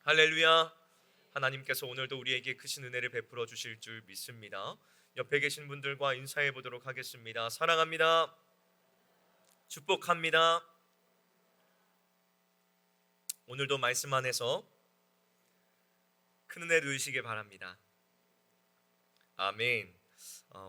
할렐루야. 하나님께서 오늘도 우리에게 크신 은혜를 베풀어 주실 줄 믿습니다. 옆에 계신 분들과 인사해 보도록 하겠습니다. 사랑합니다. 축복합니다. 오늘도 말씀 안에서 큰 은혜 누리시길 바랍니다. 아멘.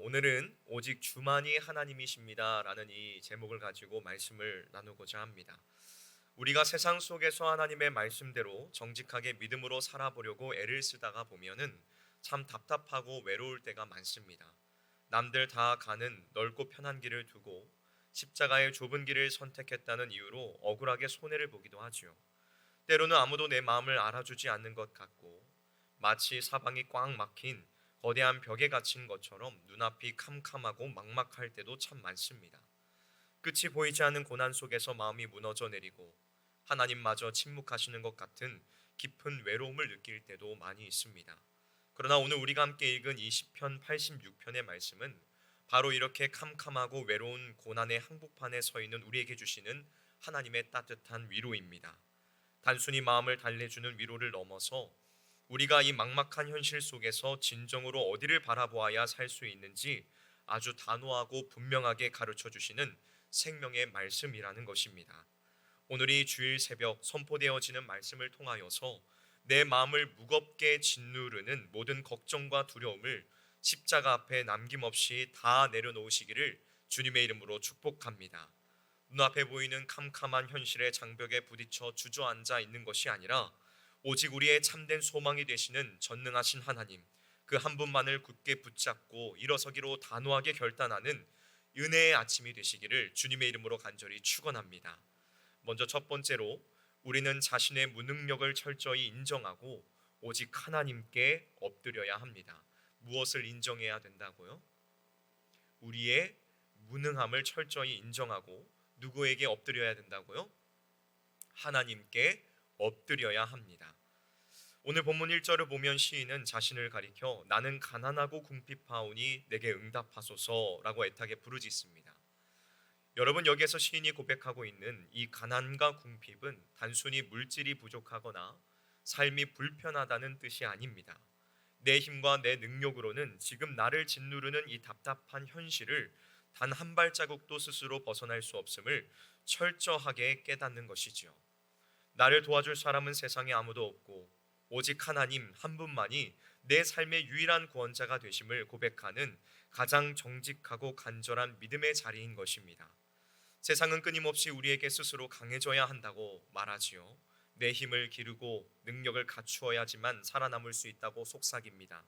오늘은 오직 주만이 하나님이십니다 라는 이 제목을 가지고 말씀을 나누고자 합니다. 우리가 세상 속에서 하나님의 말씀대로 정직하게 믿음으로 살아보려고 애를 쓰다가 보면은 참 답답하고 외로울 때가 많습니다. 남들 다 가는 넓고 편한 길을 두고 십자가의 좁은 길을 선택했다는 이유로 억울하게 손해를 보기도 하지요. 때로는 아무도 내 마음을 알아주지 않는 것 같고 마치 사방이 꽉 막힌 거대한 벽에 갇힌 것처럼 눈앞이 캄캄하고 막막할 때도 참 많습니다. 끝이 보이지 않는 고난 속에서 마음이 무너져 내리고 하나님마저 침묵하시는 것 같은 깊은 외로움을 느낄 때도 많이 있습니다. 그러나 오늘 우리가 함께 읽은 이 시편 86편의 말씀은 바로 이렇게 캄캄하고 외로운 고난의 한복판에 서 있는 우리에게 주시는 하나님의 따뜻한 위로입니다. 단순히 마음을 달래주는 위로를 넘어서 우리가 이 막막한 현실 속에서 진정으로 어디를 바라보아야 살 수 있는지 아주 단호하고 분명하게 가르쳐 주시는 생명의 말씀이라는 것입니다. 오늘이 주일 새벽 선포되어지는 말씀을 통하여서 내 마음을 무겁게 짓누르는 모든 걱정과 두려움을 십자가 앞에 남김없이 다 내려놓으시기를 주님의 이름으로 축복합니다. 눈앞에 보이는 캄캄한 현실의 장벽에 부딪혀 주저앉아 있는 것이 아니라 오직 우리의 참된 소망이 되시는 전능하신 하나님, 그 한 분만을 굳게 붙잡고 일어서기로 단호하게 결단하는 은혜의 아침이 되시기를 주님의 이름으로 간절히 축원합니다. 먼저 첫 번째로 우리는 자신의 무능력을 철저히 인정하고 오직 하나님께 엎드려야 합니다. 무엇을 인정해야 된다고요? 우리의 무능함을 철저히 인정하고 누구에게 엎드려야 된다고요? 하나님께 엎드려야 합니다. 오늘 본문 1절을 보면 시인은 자신을 가리켜 나는 가난하고 궁핍하오니 내게 응답하소서라고 애타게 부르짖습니다. 여러분, 여기에서 시인이 고백하고 있는 이 가난과 궁핍은 단순히 물질이 부족하거나 삶이 불편하다는 뜻이 아닙니다. 내 힘과 내 능력으로는 지금 나를 짓누르는 이 답답한 현실을 단 한 발자국도 스스로 벗어날 수 없음을 철저하게 깨닫는 것이지요. 나를 도와줄 사람은 세상에 아무도 없고 오직 하나님 한 분만이 내 삶의 유일한 구원자가 되심을 고백하는 가장 정직하고 간절한 믿음의 자리인 것입니다. 세상은 끊임없이 우리에게 스스로 강해져야 한다고 말하지요. 내 힘을 기르고 능력을 갖추어야지만 살아남을 수 있다고 속삭입니다.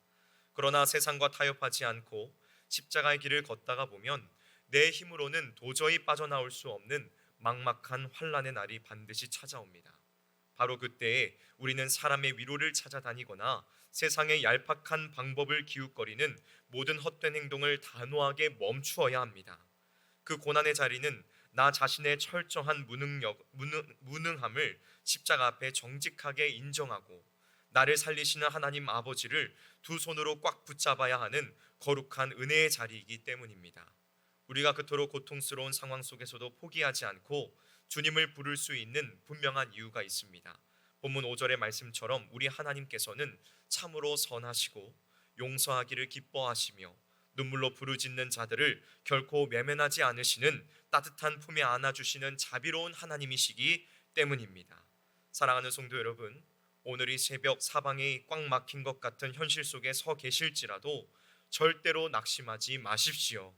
그러나 세상과 타협하지 않고 십자가의 길을 걷다가 보면 내 힘으로는 도저히 빠져나올 수 없는 막막한 환난의 날이 반드시 찾아옵니다. 바로 그때에 우리는 사람의 위로를 찾아다니거나 세상의 얄팍한 방법을 기웃거리는 모든 헛된 행동을 단호하게 멈추어야 합니다. 그 고난의 자리는 나 자신의 철저한 무능함을 십자가 앞에 정직하게 인정하고 나를 살리시는 하나님 아버지를 두 손으로 꽉 붙잡아야 하는 거룩한 은혜의 자리이기 때문입니다. 우리가 그토록 고통스러운 상황 속에서도 포기하지 않고 주님을 부를 수 있는 분명한 이유가 있습니다. 본문 5절의 말씀처럼 우리 하나님께서는 참으로 선하시고 용서하기를 기뻐하시며 눈물로 부르짖는 자들을 결코 외면하지 않으시는 따뜻한 품에 안아주시는 자비로운 하나님이시기 때문입니다. 사랑하는 성도 여러분, 오늘 이 새벽 사방이 꽉 막힌 것 같은 현실 속에 서 계실지라도 절대로 낙심하지 마십시오.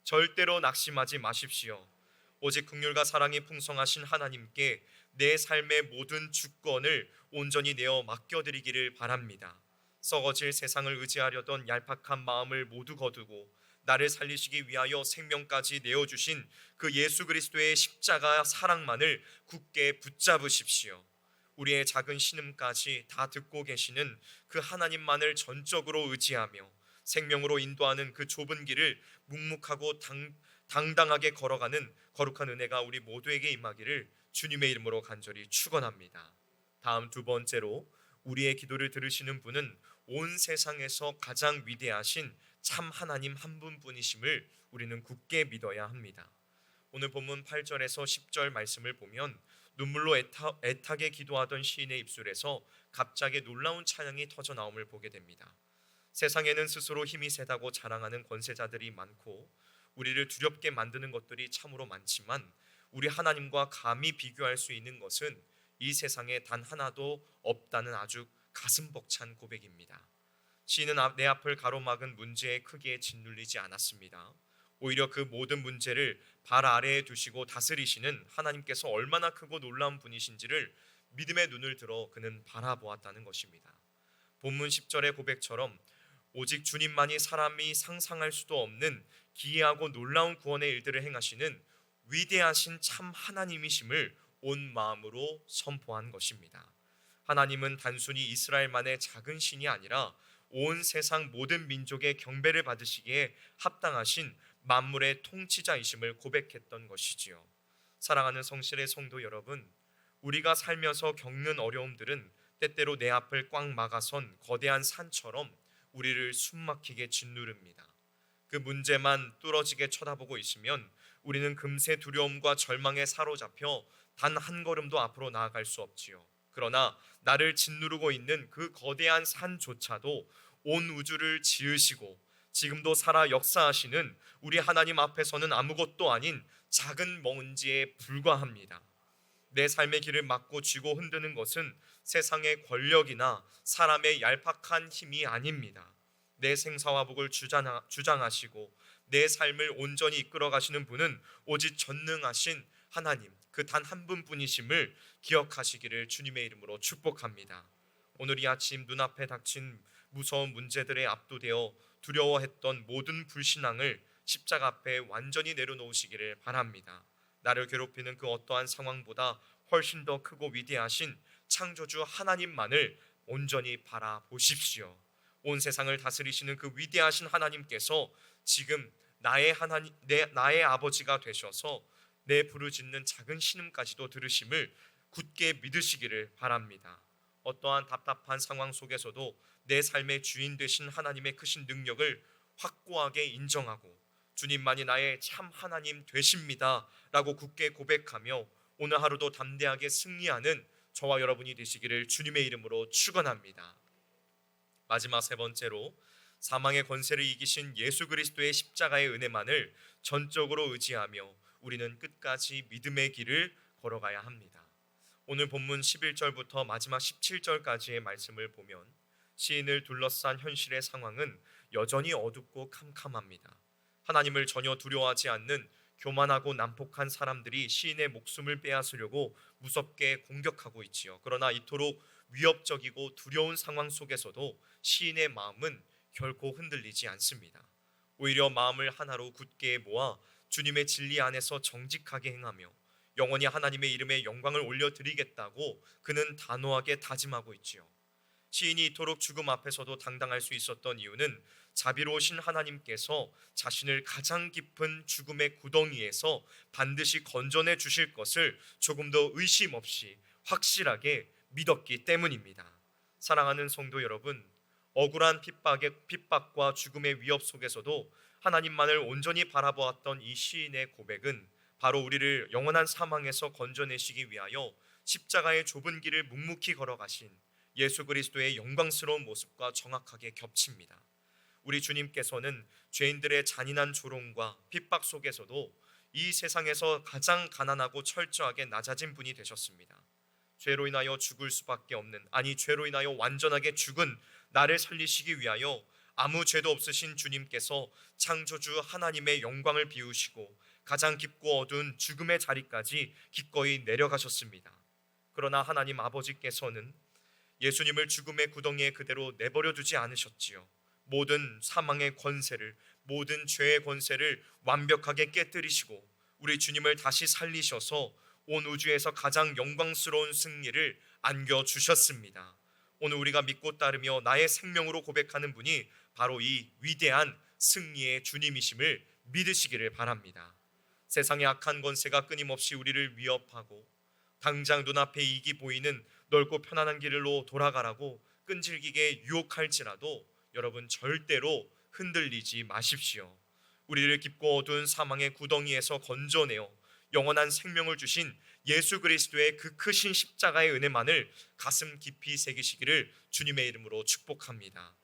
절대로 낙심하지 마십시오. 오직 긍휼과 사랑이 풍성하신 하나님께 내 삶의 모든 주권을 온전히 내어 맡겨드리기를 바랍니다. 썩어질 세상을 의지하려던 얄팍한 마음을 모두 거두고 나를 살리시기 위하여 생명까지 내어주신 그 예수 그리스도의 십자가 사랑만을 굳게 붙잡으십시오. 우리의 작은 신음까지 다 듣고 계시는 그 하나님만을 전적으로 의지하며 생명으로 인도하는 그 좁은 길을 묵묵하고 당당하게 걸어가는 거룩한 은혜가 우리 모두에게 임하기를 주님의 이름으로 간절히 축원합니다. 다음 두 번째로 우리의 기도를 들으시는 분은 온 세상에서 가장 위대하신 참 하나님 한 분뿐이심을 우리는 굳게 믿어야 합니다. 오늘 본문 8절에서 10절 말씀을 보면 눈물로 애타게 기도하던 시인의 입술에서 갑자기 놀라운 찬양이 터져 나옴을 보게 됩니다. 세상에는 스스로 힘이 세다고 자랑하는 권세자들이 많고 우리를 두렵게 만드는 것들이 참으로 많지만 우리 하나님과 감히 비교할 수 있는 것은 이 세상에 단 하나도 없다는 아주 가슴 벅찬 고백입니다. 시인은 내 앞을 가로막은 문제의 크기에 짓눌리지 않았습니다. 오히려 그 모든 문제를 발 아래에 두시고 다스리시는 하나님께서 얼마나 크고 놀라운 분이신지를 믿음의 눈을 들어 그는 바라보았다는 것입니다. 본문 10절의 고백처럼 오직 주님만이 사람이 상상할 수도 없는 기이하고 놀라운 구원의 일들을 행하시는 위대하신 참 하나님이심을 온 마음으로 선포한 것입니다. 하나님은 단순히 이스라엘만의 작은 신이 아니라 온 세상 모든 민족의 경배를 받으시기에 합당하신 만물의 통치자이심을 고백했던 것이지요. 사랑하는 성실의 성도 여러분, 우리가 살면서 겪는 어려움들은 때때로 내 앞을 꽉 막아선 거대한 산처럼 우리를 숨막히게 짓누릅니다. 그 문제만 뚫어지게 쳐다보고 있으면 우리는 금세 두려움과 절망에 사로잡혀 단 한 걸음도 앞으로 나아갈 수 없지요. 그러나 나를 짓누르고 있는 그 거대한 산조차도 온 우주를 지으시고 지금도 살아 역사하시는 우리 하나님 앞에서는 아무것도 아닌 작은 먼지에 불과합니다. 내 삶의 길을 막고 쥐고 흔드는 것은 세상의 권력이나 사람의 얄팍한 힘이 아닙니다. 내 생사와 복을 주장하시고 내 삶을 온전히 이끌어 가시는 분은 오직 전능하신 하나님, 그 단 한 분뿐이심을 기억하시기를 주님의 이름으로 축복합니다. 오늘 이 아침 눈앞에 닥친 무서운 문제들에 압도되어 두려워했던 모든 불신앙을 십자가 앞에 완전히 내려놓으시기를 바랍니다. 나를 괴롭히는 그 어떠한 상황보다 훨씬 더 크고 위대하신 창조주 하나님만을 온전히 바라보십시오. 온 세상을 다스리시는 그 위대하신 하나님께서 지금 나의 아버지가 되셔서 내 부르짖는 작은 신음까지도 들으심을 굳게 믿으시기를 바랍니다. 어떠한 답답한 상황 속에서도 내 삶의 주인 되신 하나님의 크신 능력을 확고하게 인정하고 주님만이 나의 참 하나님 되십니다 라고 굳게 고백하며 오늘 하루도 담대하게 승리하는 저와 여러분이 되시기를 주님의 이름으로 축원합니다. 마지막 세 번째로 사망의 권세를 이기신 예수 그리스도의 십자가의 은혜만을 전적으로 의지하며 우리는 끝까지 믿음의 길을 걸어가야 합니다. 오늘 본문 11절부터 마지막 17절까지의 말씀을 보면 시인을 둘러싼 현실의 상황은 여전히 어둡고 캄캄합니다. 하나님을 전혀 두려워하지 않는 교만하고 난폭한 사람들이 시인의 목숨을 빼앗으려고 무섭게 공격하고 있지요. 그러나 이토록 위협적이고 두려운 상황 속에서도 시인의 마음은 결코 흔들리지 않습니다. 오히려 마음을 하나로 굳게 모아 주님의 진리 안에서 정직하게 행하며 영원히 하나님의 이름에 영광을 올려드리겠다고 그는 단호하게 다짐하고 있지요. 시인이 이토록 죽음 앞에서도 당당할 수 있었던 이유는 자비로우신 하나님께서 자신을 가장 깊은 죽음의 구덩이에서 반드시 건져내 주실 것을 조금도 의심 없이 확실하게 믿었기 때문입니다. 사랑하는 성도 여러분, 억울한 핍박과 죽음의 위협 속에서도 하나님만을 온전히 바라보았던 이 시인의 고백은 바로 우리를 영원한 사망에서 건져내시기 위하여 십자가의 좁은 길을 묵묵히 걸어가신 예수 그리스도의 영광스러운 모습과 정확하게 겹칩니다. 우리 주님께서는 죄인들의 잔인한 조롱과 핍박 속에서도 이 세상에서 가장 가난하고 철저하게 낮아진 분이 되셨습니다. 죄로 인하여 죽을 수밖에 없는, 아니 죄로 인하여 완전하게 죽은 나를 살리시기 위하여 아무 죄도 없으신 주님께서 창조주 하나님의 영광을 비우시고 가장 깊고 어두운 죽음의 자리까지 기꺼이 내려가셨습니다. 그러나 하나님 아버지께서는 예수님을 죽음의 구덩이에 그대로 내버려 두지 않으셨지요. 모든 사망의 권세를, 모든 죄의 권세를 완벽하게 깨뜨리시고 우리 주님을 다시 살리셔서 온 우주에서 가장 영광스러운 승리를 안겨주셨습니다. 오늘 우리가 믿고 따르며 나의 생명으로 고백하는 분이 바로 이 위대한 승리의 주님이심을 믿으시기를 바랍니다. 세상의 악한 권세가 끊임없이 우리를 위협하고 당장 눈앞에 이익이 보이는 넓고 편안한 길로 돌아가라고 끈질기게 유혹할지라도 여러분 절대로 흔들리지 마십시오. 우리를 깊고 어두운 사망의 구덩이에서 건져내어 영원한 생명을 주신 예수 그리스도의 그 크신 십자가의 은혜만을 가슴 깊이 새기시기를 주님의 이름으로 축복합니다.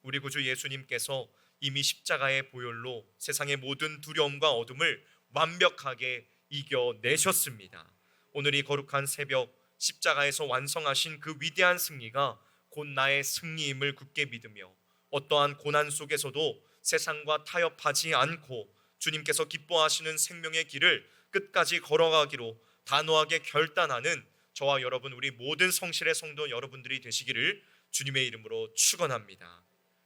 우리 구주 예수님께서 이미 십자가의 보혈로 세상의 모든 두려움과 어둠을 완벽하게 이겨내셨습니다. 오늘 이 거룩한 새벽, 십자가에서 완성하신 그 위대한 승리가 곧 나의 승리임을 굳게 믿으며 어떠한 고난 속에서도 세상과 타협하지 않고 주님께서 기뻐하시는 생명의 길을 끝까지 걸어가기로 단호하게 결단하는 저와 여러분, 우리 모든 성실의 성도 여러분들이 되시기를 주님의 이름으로 축원합니다.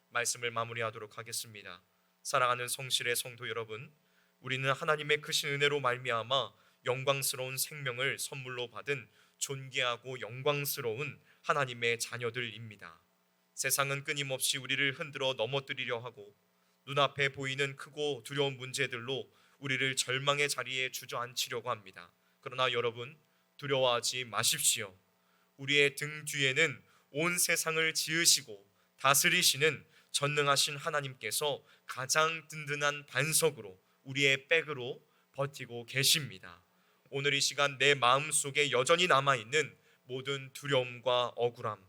말씀을 마무리하도록 하겠습니다. 사랑하는 성실의 성도 여러분, 우리는 하나님의 크신 은혜로 말미암아 영광스러운 생명을 선물로 받은 존귀하고 영광스러운 하나님의 자녀들입니다. 세상은 끊임없이 우리를 흔들어 넘어뜨리려 하고 눈앞에 보이는 크고 두려운 문제들로 우리를 절망의 자리에 주저앉히려고 합니다. 그러나 여러분, 두려워하지 마십시오. 우리의 등 뒤에는 온 세상을 지으시고 다스리시는 전능하신 하나님께서 가장 든든한 반석으로, 우리의 백으로 버티고 계십니다. 오늘 이 시간 내 마음속에 여전히 남아있는 모든 두려움과 억울함,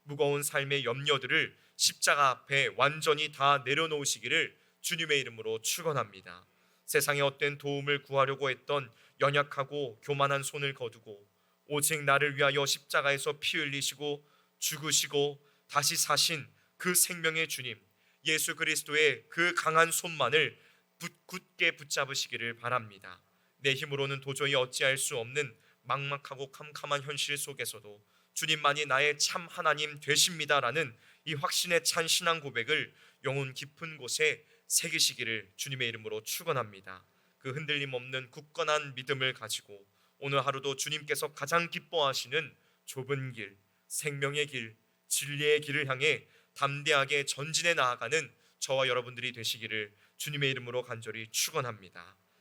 무거운 삶의 염려들을 십자가 앞에 완전히 다 내려놓으시기를 주님의 이름으로 축원합니다. 세상의 헛된 도움을 구하려고 했던 연약하고 교만한 손을 거두고 오직 나를 위하여 십자가에서 피 흘리시고 죽으시고 다시 사신 그 생명의 주님 예수 그리스도의 그 강한 손만을 굳게 붙잡으시기를 바랍니다. 내 힘으로는 도저히 어찌할 수 없는 막막하고 캄캄한 현실 속에서도 주님만이 나의 참 하나님 되십니다라는 이 확신에 찬 신앙 고백을 영혼 깊은 곳에 새기시기를 주님의 이름으로 축원합니다. 그 흔들림 없는 굳건한 믿음을 가지고 오늘 하루도 주님께서 가장 기뻐하시는 좁은 길, 생명의 길, 진리의 길을 향해 담대하게 전진해 나아가는 저와 여러분들이 되시기를 주님의 이름으로 간절히 축원합니다.